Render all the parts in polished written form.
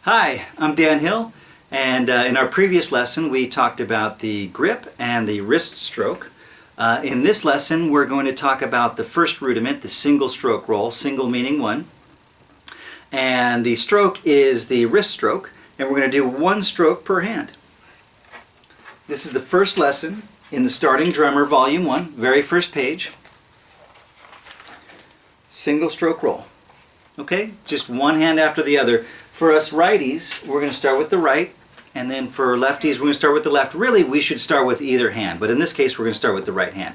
Hi, I'm Dan Hill, and in our previous lesson we talked about the grip and the wrist stroke. In this lesson we're going to talk about the first rudiment, the single stroke roll, single meaning one. And the stroke is the wrist stroke, and we're going to do one stroke per hand. This is the first lesson in the Starting Drummer Volume 1, very first page. Single stroke roll. Okay, just one hand after the other. For us righties, we're going to start with the right, and then for lefties, we're going to start with the left. Really, we should start with either hand, but in this case, we're going to start with the right hand.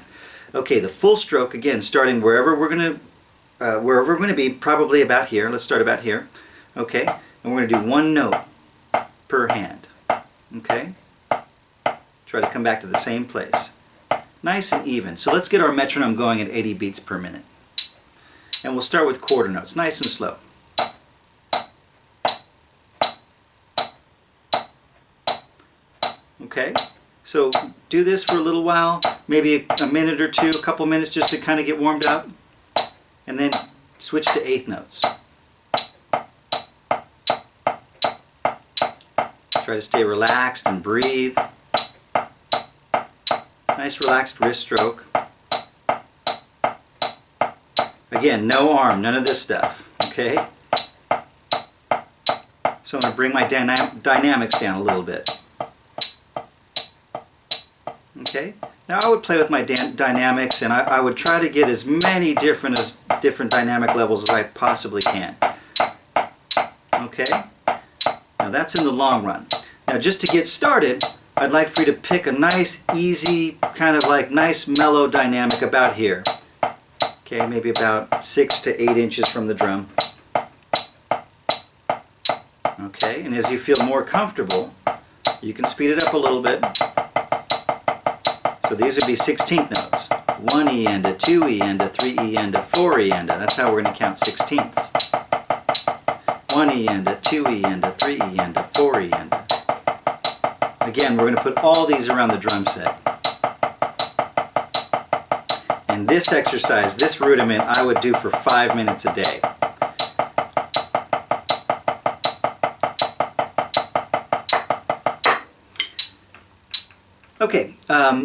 Okay, the full stroke, again, starting wherever we're going to be, probably about here. Let's start about here. Okay, and we're going to do one note per hand. Okay, try to come back to the same place. Nice and even. So let's get our metronome going at 80 beats per minute. And we'll start with quarter notes, nice and slow. Okay, so do this for a little while, maybe a minute or two, a couple minutes just to kind of get warmed up, and then switch to eighth notes. Try to stay relaxed and breathe. Nice relaxed wrist stroke. Again, no arm, none of this stuff, okay? So I'm going to bring my dynamics down a little bit. Okay, now I would play with my dynamics, and I would try to get as many different dynamic levels as I possibly can. Okay, now that's in the long run. Now just to get started, I'd like for you to pick a nice, easy, kind of like nice mellow dynamic about here. Okay, maybe about 6 to 8 inches from the drum. Okay, and as you feel more comfortable, you can speed it up a little bit. So these would be 16th notes. 1 E and a 2 E and a 3 E and a 4 E and a. That's how we're going to count 16ths. 1 E and a 2 E and a 3 E and a 4 E and a. Again, we're going to put all these around the drum set. And this exercise, this rudiment, I would do for 5 minutes a day. Okay,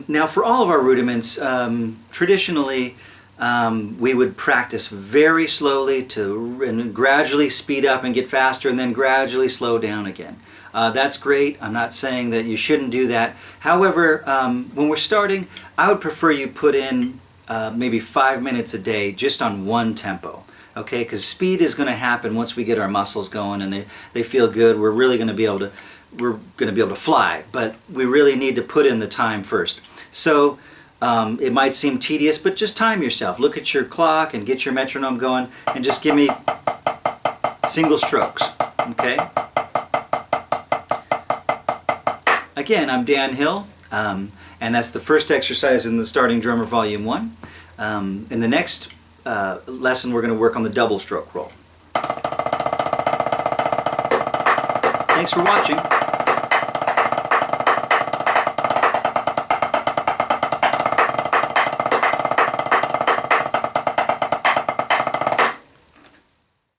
now for all of our rudiments, traditionally we would practice very slowly and gradually speed up and get faster, and then gradually slow down again. That's great. I'm not saying that you shouldn't do that. However, when we're starting, I would prefer you put in maybe 5 minutes a day just on one tempo. Okay, because speed is going to happen once we get our muscles going and they feel good. We're really going to be able to fly, but we really need to put in the time first. So it might seem tedious, but just time yourself. Look at your clock and get your metronome going, and just give me single strokes. Okay. Again, I'm Dan Hill, and that's the first exercise in the Starting Drummer Volume 1. In the next lesson, we're going to work on the double stroke roll. Thanks for watching.